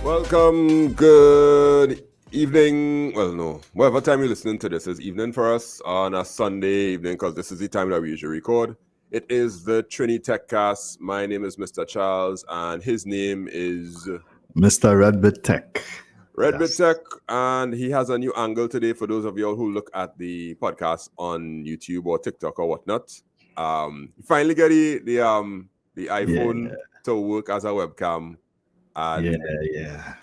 Welcome, good evening. Well, no, whatever time you're listening to this is evening for us on a Sunday evening because this is the time that we usually record. It is the Trini Techcast. My name is Mr. Charles and his name is Mr. Redbit Tech. Redbit Tech, and he has a new angle today for those of y'all who look at the podcast on YouTube or TikTok or whatnot. Finally get the iPhone to work as a webcam. And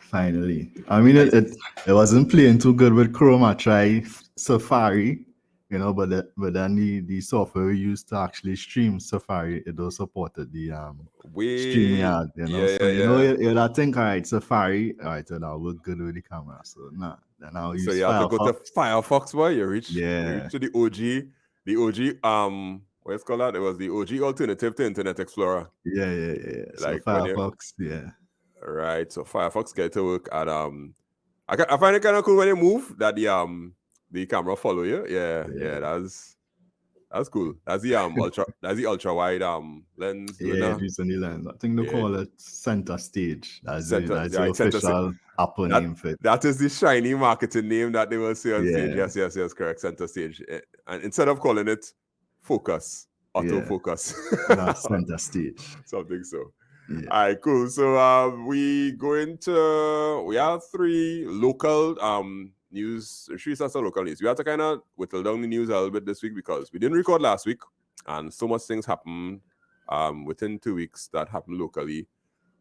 finally. I mean, it wasn't playing too good with Chrome. I tried Safari, but then the software we used to actually stream Safari, it also supported the StreamYard, I think, all right, Safari, all right, so that'll work good with the camera. So then I'll use Firefox. So you have to go to Firefox, boy. You reach to the OG, what's called that? It was the OG alternative to Internet Explorer. Yeah. Like so Firefox, Right, so Firefox get to work, and I find it kind of cool when you move that the camera follow you. Yeah, that's cool. That's the ultra wide lens. It's on the lens. I think they call it center stage. That's the official Apple name for it. That is the shiny marketing name that they will say on stage. Yes, correct. Center stage, and instead of calling it focus, autofocus. That's center stage. Something so. Yeah. All right, cool. So we have three local news, three sets of local news. We have to kind of whittle down the news a little bit this week because we didn't record last week, and so much things happened within 2 weeks that happened locally.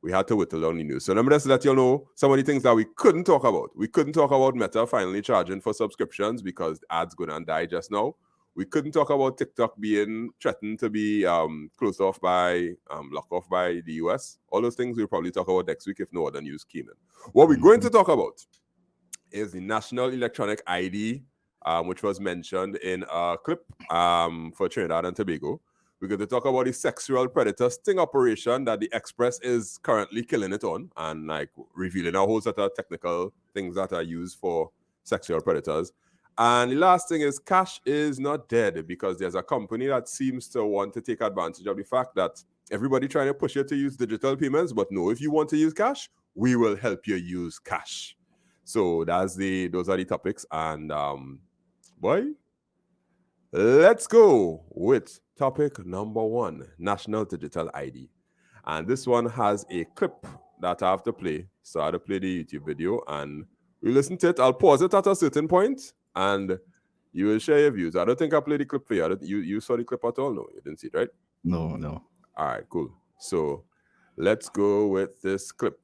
We had to whittle down the news. So let me just let you know some of the things that we couldn't talk about. We couldn't talk about Meta finally charging for subscriptions because ads going to die just now. We couldn't talk about TikTok being threatened to be closed off by, locked off by the US. All those things we'll probably talk about next week if no other news came in. What we're going to talk about is the National Electronic ID, which was mentioned in a clip for Trinidad and Tobago. We're going to talk about the sexual predator sting operation that the Express is currently killing it on and like revealing a whole set of technical things that are used for sexual predators. And the last thing is cash is not dead because there's a company that seems to want to take advantage of the fact that everybody trying to push you to use digital payments, but no, if you want to use cash, we will help you use cash. So those are the topics. And let's go with topic number 1, National Digital ID. And this one has a clip that I have to play. So I have to play the YouTube video and we listen to it. I'll pause it at a certain point. And you will share your views. I don't think I played the clip for you. You saw the clip at all? No, you didn't see it, right? No. All right, cool. So let's go with this clip.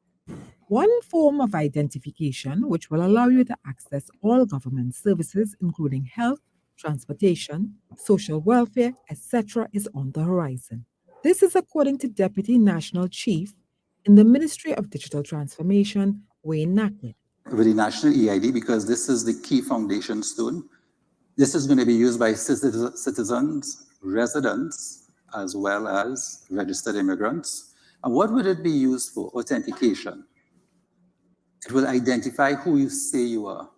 One form of identification which will allow you to access all government services, including health, transportation, social welfare, etc., is on the horizon. This is according to Deputy National Chief in the Ministry of Digital Transformation, Wayne Naked. With the National EID, because this is the key foundation stone. This is going to be used by citizens, residents, as well as registered immigrants. And what would it be used for? Authentication. It will identify who you say you are.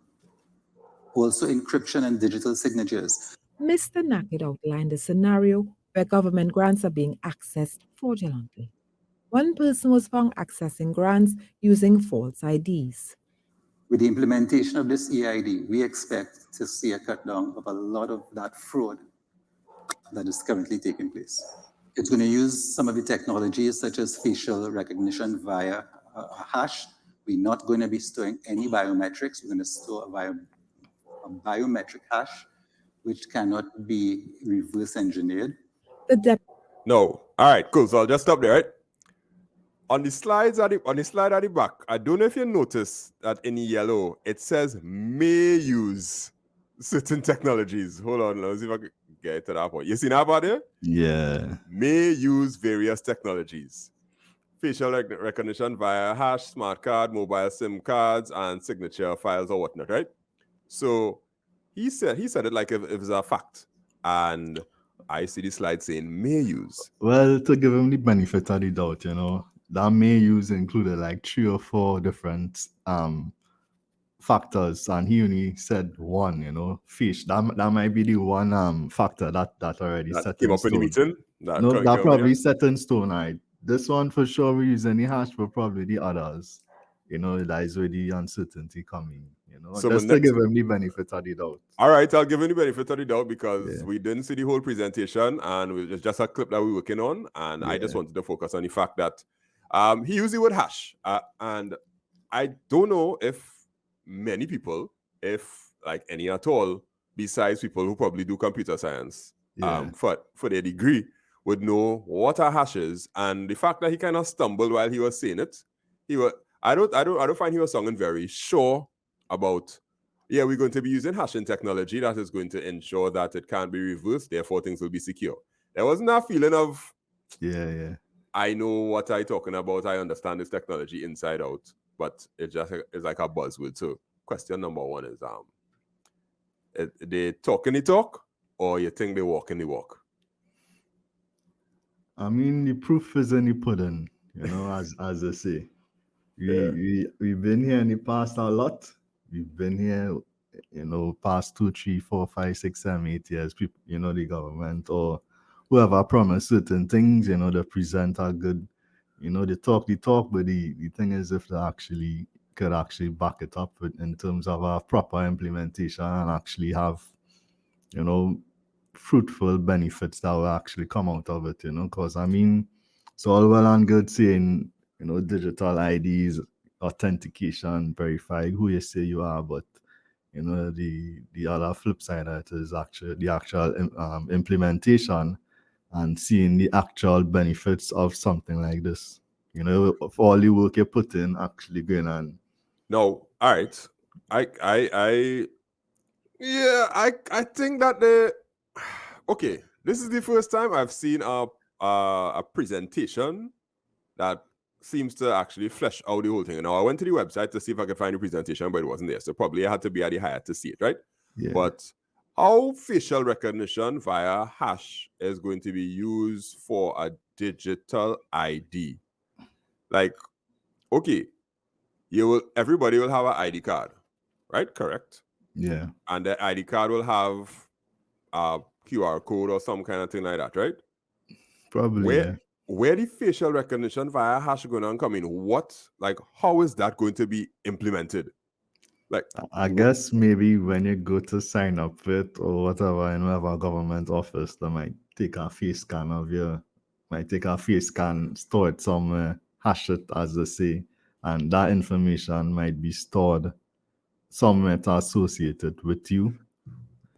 Also encryption and digital signatures. Mr. Naked outlined a scenario where government grants are being accessed fraudulently. One person was found accessing grants using false IDs. With the implementation of this EID, we expect to see a cut down of a lot of that fraud that is currently taking place. It's going to use some of the technologies such as facial recognition via a hash. We're not going to be storing any biometrics. We're going to store a biometric hash, which cannot be reverse engineered. No. All right, cool. So I'll just stop there, right? On the slide at the back, I don't know if you notice that in yellow, it says may use certain technologies. Hold on, let's see if I can get to that point. You see that part there? Yeah. May use various technologies. Facial recognition via hash, smart card, mobile SIM cards, and signature files or whatnot, right? So he said it like if it was a fact. And I see the slide saying may use. Well, to give him the benefit of the doubt, that may use included like 3 or 4 different factors, and he only said one, fish. That might be the one factor that already that set came in up stone. In the meeting. That probably set in stone. Right? This one for sure we use any hash, but probably the others that is where the uncertainty coming. So Just to give him the benefit of the doubt. All right, I'll give him the benefit of the doubt because we didn't see the whole presentation and it's just a clip that we're working on. And I just wanted to focus on the fact that he used the word hash. And I don't know if many people, if like any at all, besides people who probably do computer science for their degree, would know what a hash is. And the fact that he kind of stumbled while he was saying it, I don't find he was sounding very sure about, we're going to be using hashing technology that is going to ensure that it can't be reversed, therefore things will be secure. There wasn't that feeling of, I know what I'm talking about, I understand this technology inside out, but it's like a buzzword. So question number one is, they talking the talk or you think they walking the walk? I mean, the proof is in the pudding, as they say. We've been here in the past a lot. We've been here, past 2, 3, 4, 5, 6, 7, 8 years. People, the government or whoever promised certain things, they present a good, they talk the talk, but the thing is, if they could actually back it up in terms of a proper implementation and actually have, fruitful benefits that will actually come out of it, because I mean, it's all well and good saying, digital IDs, authentication, verify who you say you are, but the other flip side of it is actually the actual implementation and seeing the actual benefits of something like this. For all the work you put in, actually going on. No, all right. I think that okay, this is the first time I've seen a presentation that seems to actually flesh out the whole thing. Now, I went to the website to see if I could find the presentation, but it wasn't there. So probably I had to be at the Hyatt to see it, right? Yeah. But how facial recognition via hash is going to be used for a digital ID? Like, okay, everybody will have an ID card, right? Correct. Yeah. And the ID card will have a QR code or some kind of thing like that, right? Probably. Where the facial recognition via hash going to come in? How is that going to be implemented? Like, I guess maybe when you go to sign up with or whatever in whatever government office, they might take a face scan store it somewhere, hash it as they say, and that information might be stored somewhere associated with you.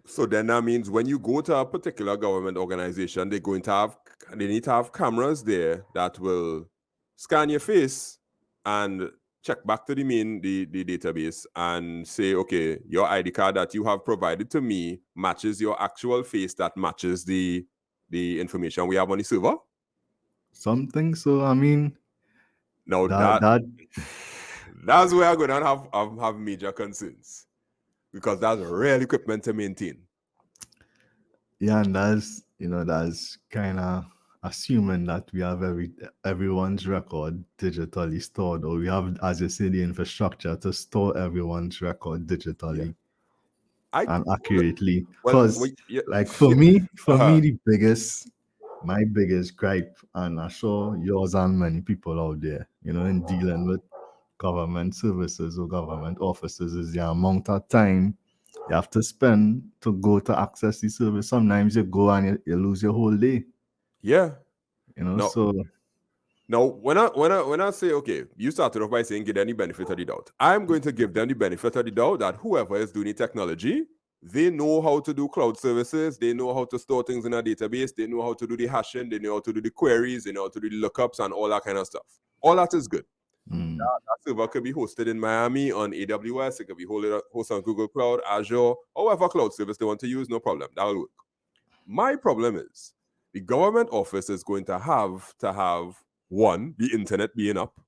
So then that means when you go to a particular government organization, they need to have cameras there that will scan your face and check back to the database and say, okay, your ID card that you have provided to me matches your actual face that matches the information we have on the server. Something. So I mean, now that's where I'm going to have major concerns, because that's real equipment to maintain. Yeah, and that's kind of assuming that we have everyone's record digitally stored, or we have, as you say, the infrastructure to store everyone's record digitally and accurately. Because, for me, my biggest gripe, and I'm sure yours and many people out there, in dealing with government services or government offices, is the amount of time you have to spend to go to access the service. Sometimes you go and you lose your whole day. Yeah. So now when I say, okay, you started off by saying give any benefit of the doubt. I'm going to give them the benefit of the doubt that whoever is doing the technology, they know how to do cloud services, they know how to store things in a database, they know how to do the hashing, they know how to do the queries, they know how to do the lookups and all that kind of stuff. All that is good. That server could be hosted in Miami on AWS, it could be hosted on Google Cloud, Azure, or whatever cloud service they want to use, no problem. That will work. My problem is the government office is going to have one, the internet being up,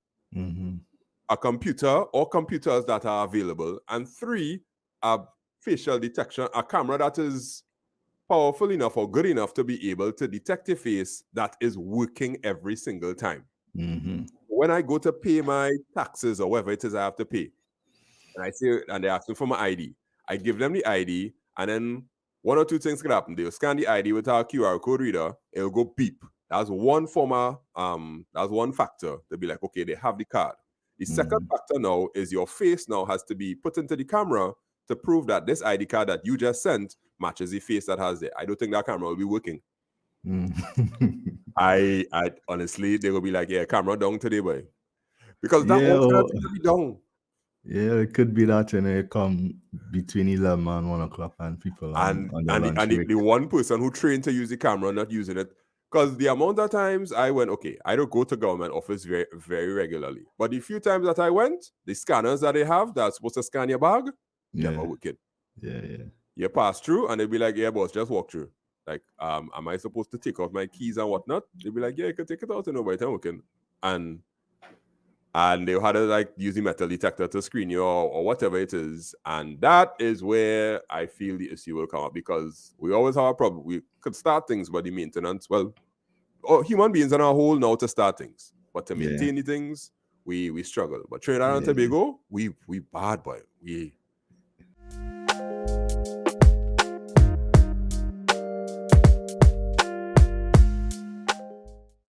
a computer or computers that are available, and 3, a facial detection, a camera that is powerful enough or good enough to be able to detect a face that is working every single time. When I go to pay my taxes or whatever it is I have to pay, and they ask me for my ID, I give them the ID, and then 1 or 2 things can happen. They'll scan the ID with our QR code reader, it'll go beep. That's one factor. They'll be like, okay, they have the card. The second factor now is your face now has to be put into the camera to prove that this ID card that you just sent matches the face that has it. I don't think that camera will be working. I honestly, they will be like, yeah, camera down today, boy. Because that Yeah, won't or- be down. Yeah, it could be that when it come between 11 and 1 o'clock and people on their lunch break. The one person who trained to use the camera not using it, because the amount of times I went, okay, I don't go to government office very, very regularly, but the few times that I went, the scanners that they have that's supposed to scan your bag, never working. Yeah. You pass through and they'll be like, yeah, boss, just walk through. Like, am I supposed to take out my keys and whatnot? They'll be like, yeah, you can take it out, by the time working. And they had to like use the metal detector to screen you or whatever it is. And that is where I feel the issue will come up, because we always have a problem. We could start things, but the maintenance, well, human beings are a whole now to start things. But to maintain the things, we struggle. But Trinidad and Tobago, we bad, boy. We